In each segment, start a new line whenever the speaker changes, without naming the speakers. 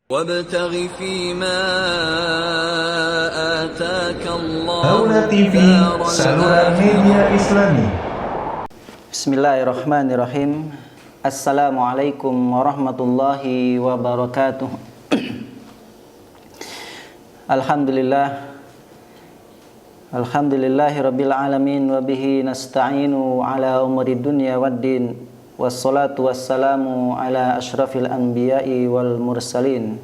وابتغ فيما آتاك الله
Aula TV,
الدار
saluran media Islami.
Bismillahirrahmanirrahim. Assalamualaikum warahmatullahi wabarakatuh. Alhamdulillahi rabbil alamin wa bihi nasta'inu ala umuri dunya waddin. Wassalatu wassalamu ala ashrafil anbiya'i wal mursalin.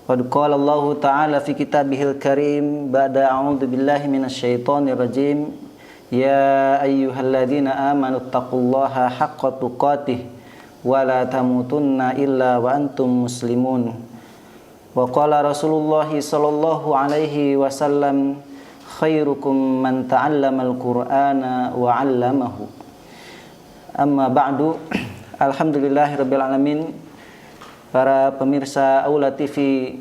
Qad qala Allah ta'ala fi kitabihil karim ba'da a'udzu billahi minasyaitonir rajim. Ya ayyuhalladzina amanu taqullaha haqqa tuqatih wa la tamutunna illa wa antum muslimun. Wa qala Rasulullah sallallahu alaihi wasallam khairukum man ta'allamal Qur'ana wa 'allamahu. Amma ba'du. Alhamdulillahirabbil alamin. Para pemirsa Aula TV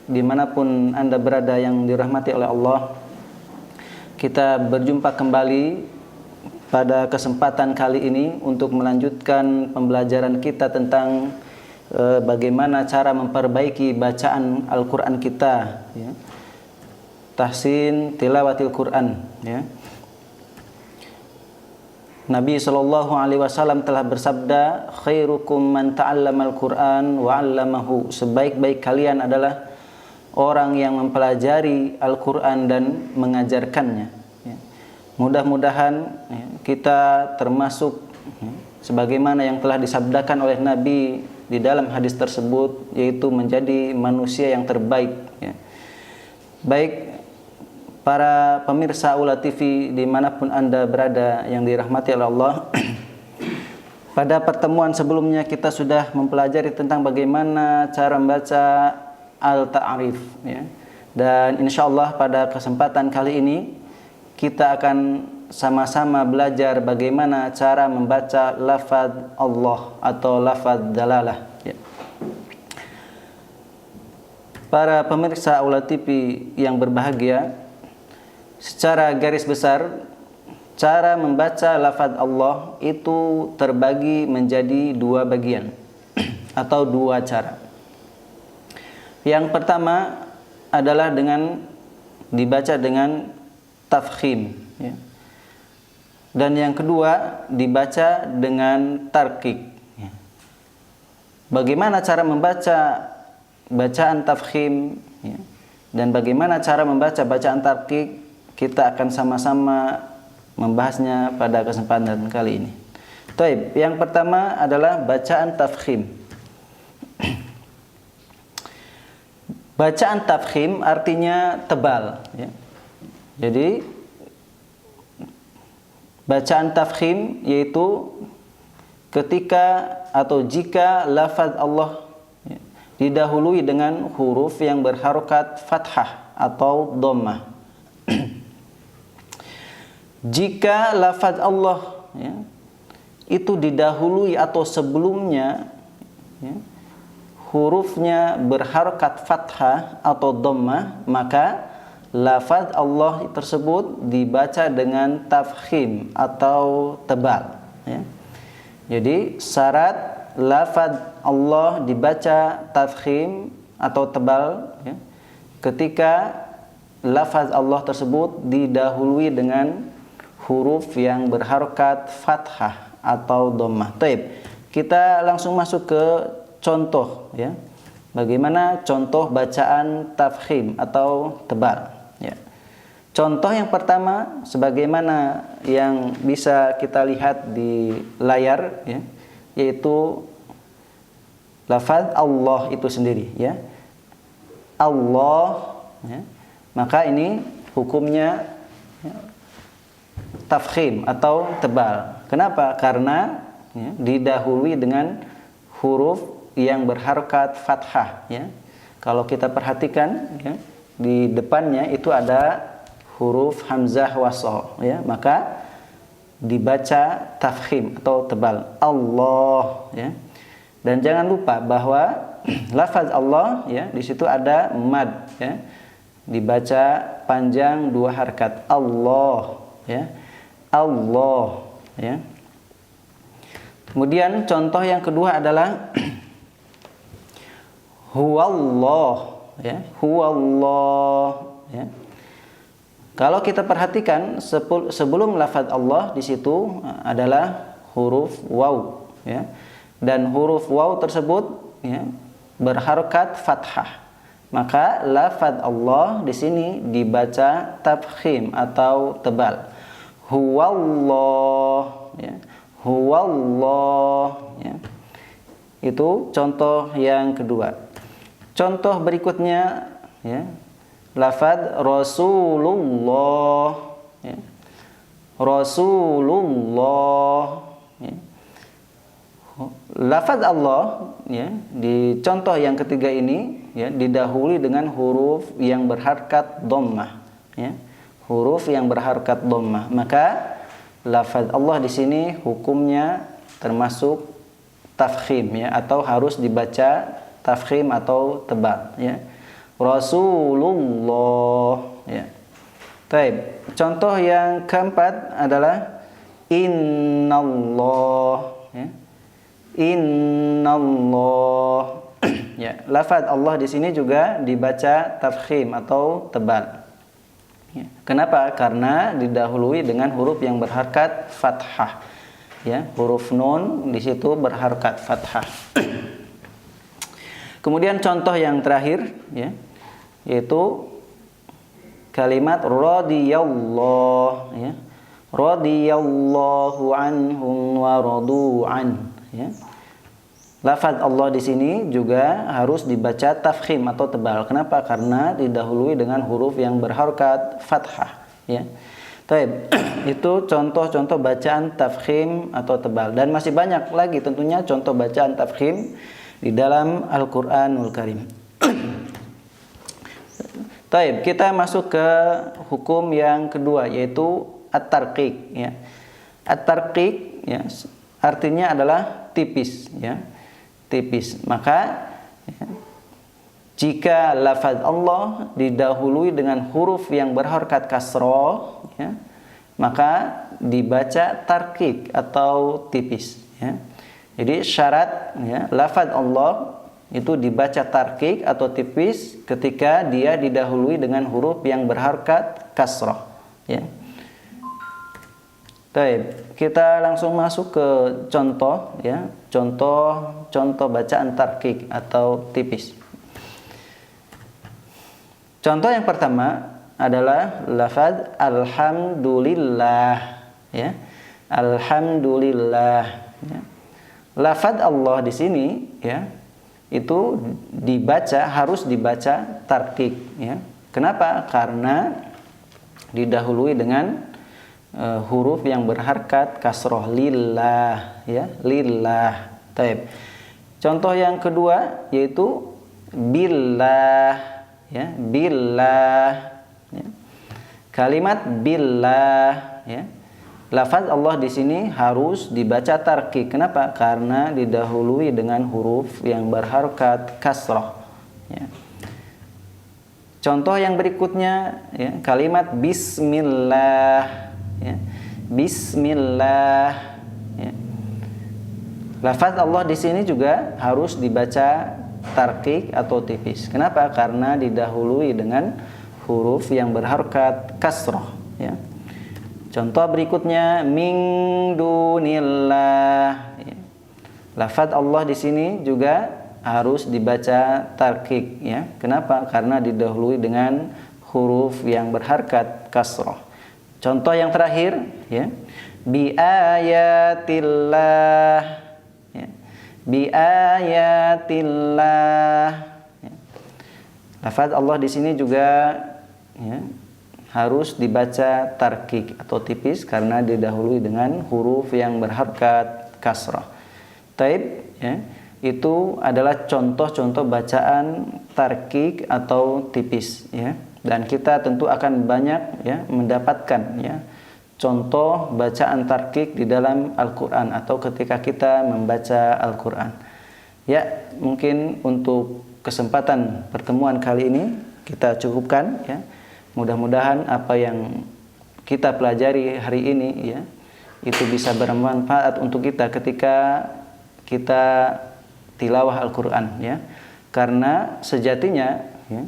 dimanapun Anda berada yang dirahmati oleh Allah, kita berjumpa kembali pada kesempatan kali ini untuk melanjutkan pembelajaran kita tentang bagaimana cara memperbaiki bacaan Al-Quran kita, ya. Tahsin tilawatil Quran, ya. Nabi SAW telah bersabda, khairukum man ta'allamal Quran wa 'allamahu. Sebaik-baik kalian adalah orang yang mempelajari Al-Quran dan mengajarkannya, ya. Mudah-mudahan, ya, kita termasuk, ya, sebagaimana yang telah disabdakan oleh Nabi di dalam hadis tersebut, yaitu menjadi manusia yang terbaik, ya. Baik para pemirsa Aula TV dimanapun Anda berada yang dirahmati oleh Allah. Pada pertemuan sebelumnya kita sudah mempelajari tentang bagaimana cara membaca Al-Ta'rif, ya. Dan insya Allah pada kesempatan kali ini kita akan sama-sama belajar bagaimana cara membaca lafaz Allah atau lafaz dalalah, ya. Para pemirsa Aula TV yang berbahagia, secara garis besar, cara membaca lafaz Allah itu terbagi menjadi dua bagian atau dua cara. Yang pertama adalah dibaca dengan tafkhim, ya. Dan yang kedua dibaca dengan tarqiq, ya. Bagaimana cara membaca bacaan tafkhim, ya, dan bagaimana cara membaca bacaan tarqiq, kita akan sama-sama membahasnya pada kesempatan kali ini. Taib, yang pertama adalah bacaan tafkhim. Bacaan tafkhim artinya tebal, ya. Jadi bacaan tafkhim yaitu ketika atau jika lafaz Allah, ya, didahului dengan huruf yang berharokat fathah atau dhammah. Jika lafaz Allah, ya, itu didahului atau sebelumnya, ya, hurufnya berharokat fathah atau dhammah, maka lafaz Allah tersebut dibaca dengan tafkhim atau tebal, ya. Jadi syarat lafaz Allah dibaca tafkhim atau tebal, ya, ketika lafaz Allah tersebut didahului dengan huruf yang berharokat fathah atau dhammah. Taib, kita langsung masuk ke contoh, ya. Bagaimana contoh bacaan tafkhim atau tebal, ya. Contoh yang pertama sebagaimana yang bisa kita lihat di layar, ya, yaitu lafaz Allah itu sendiri, ya. Allah, ya. Maka ini hukumnya, ya, tafkhim atau tebal. Kenapa? Karena, ya, didahului dengan huruf yang berharokat fathah, ya. Kalau kita perhatikan, ya, di depannya itu ada huruf hamzah wasal, ya, maka dibaca tafkhim atau tebal, Allah, ya. Dan jangan lupa bahwa lafaz Allah, ya, di situ ada mad, ya, dibaca panjang dua harakat, Allah, ya. Allah, ya. Kemudian contoh yang kedua adalah huwallah, ya, huwallah, ya. Kalau kita perhatikan sebelum lafaz Allah di situ adalah huruf waw, ya. Dan huruf waw tersebut, ya, berharokat fathah. Maka lafaz Allah di sini dibaca tafkhim atau tebal. Huwallah, ya. Huwallah, ya. Itu contoh yang kedua. Contoh berikutnya, ya, lafaz Rasulullah, ya. Rasulullah, ya. Lafaz Allah, ya, di contoh yang ketiga ini, ya, didahului dengan huruf yang berharkat dhammah, ya. Huruf yang berharkat dhammah. Maka lafaz Allah di sini hukumnya termasuk tafkhim, ya, atau harus dibaca tafkhim atau tebal, ya. Rasulullah, ya. Baik. Contoh yang keempat adalah innallah, ya. Innallah. Ya, lafaz Allah di sini juga dibaca tafkhim atau tebal. Ya. Kenapa? Karena didahului dengan huruf yang berharkat fathah. Ya, huruf nun di situ berharkat fathah. Kemudian contoh yang terakhir, ya, yaitu kalimat radhiyallahu, ya. Radhiyallahu anhum wa radu an, ya. Lafaz Allah di sini juga harus dibaca tafkhim atau tebal. Kenapa? Karena didahului dengan huruf yang berharokat fathah, ya. Baik, itu contoh-contoh bacaan tafkhim atau tebal, dan masih banyak lagi tentunya contoh bacaan tafkhim di dalam Al-Qur'anul Karim. Baik, kita masuk ke hukum yang kedua, yaitu at-tarqiq, ya. At-tarqiq, ya, artinya adalah tipis, ya. Tipis. Maka, ya, jika lafaz Allah didahului dengan huruf yang berharokat kasroh, ya, maka dibaca tarqiq atau tipis, ya. Jadi syarat, ya, lafaz Allah itu dibaca tarqiq atau tipis ketika dia didahului dengan huruf yang berharokat kasroh, ya. Baik, kita langsung masuk ke contoh, ya, contoh bacaan tarqiq atau tipis. Contoh yang pertama adalah lafaz alhamdulillah, ya. Alhamdulillah, ya. Lafaz Allah di sini, ya, itu harus dibaca tarqiq, ya. Kenapa? Karena didahului dengan huruf yang berharkat kasroh, lillah, ya, lillah. Taib. Contoh yang kedua yaitu billah, ya, billah, ya. Kalimat billah, ya. Lafaz Allah di sini harus dibaca tarqiq. Kenapa? Karena didahului dengan huruf yang berharokat kasroh, ya. Contoh yang berikutnya, ya, kalimat bismillah, ya. Bismillah, ya. Lafaz Allah di sini juga harus dibaca tarqiq atau tipis. Kenapa? Karena didahului dengan huruf yang berharokat kasroh, ya. Contoh berikutnya min dunillah, ya. Lafaz Allah di sini juga harus dibaca tarqiq, ya. Kenapa? Karena didahului dengan huruf yang berharokat kasroh. Contoh yang terakhir, ya, bi ayatillah, ya. Bi ayatillah, ya. Lafaz Allah di sini juga, ya, harus dibaca tarqiq atau tipis karena didahului dengan huruf yang berharokat kasrah. Taib, ya. Itu adalah contoh-contoh bacaan tarqiq atau tipis, ya. Dan kita tentu akan banyak, ya, mendapatkan, ya, contoh bacaan tarqiq di dalam Al-Quran atau ketika kita membaca Al-Quran. Ya, mungkin untuk kesempatan pertemuan kali ini kita cukupkan, ya. Mudah-mudahan apa yang kita pelajari hari ini, ya, itu bisa bermanfaat untuk kita ketika kita tilawah Al-Quran, ya. Karena sejatinya ya,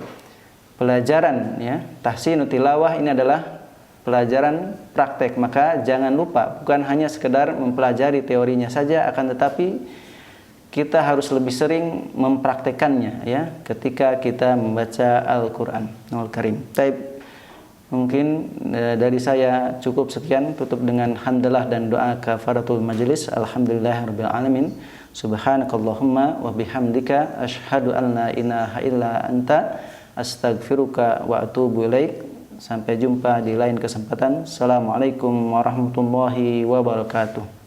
pelajaran ya tahsinu tilawah ini adalah pelajaran praktek. Maka jangan lupa, bukan hanya sekedar mempelajari teorinya saja, akan tetapi kita harus lebih sering mempraktekannya ya ketika kita membaca Al-Qur'an Al-Karim. Baik, mungkin dari saya cukup sekian, tutup dengan hamdalah dan doa kafaratul majelis. Alhamdulillahirabbil alamin. Subhanakallahumma wa bihamdika asyhadu an la ilaha illa anta astaghfiruka wa atubu ilaik. Sampai jumpa di lain kesempatan. Assalamualaikum warahmatullahi wabarakatuh.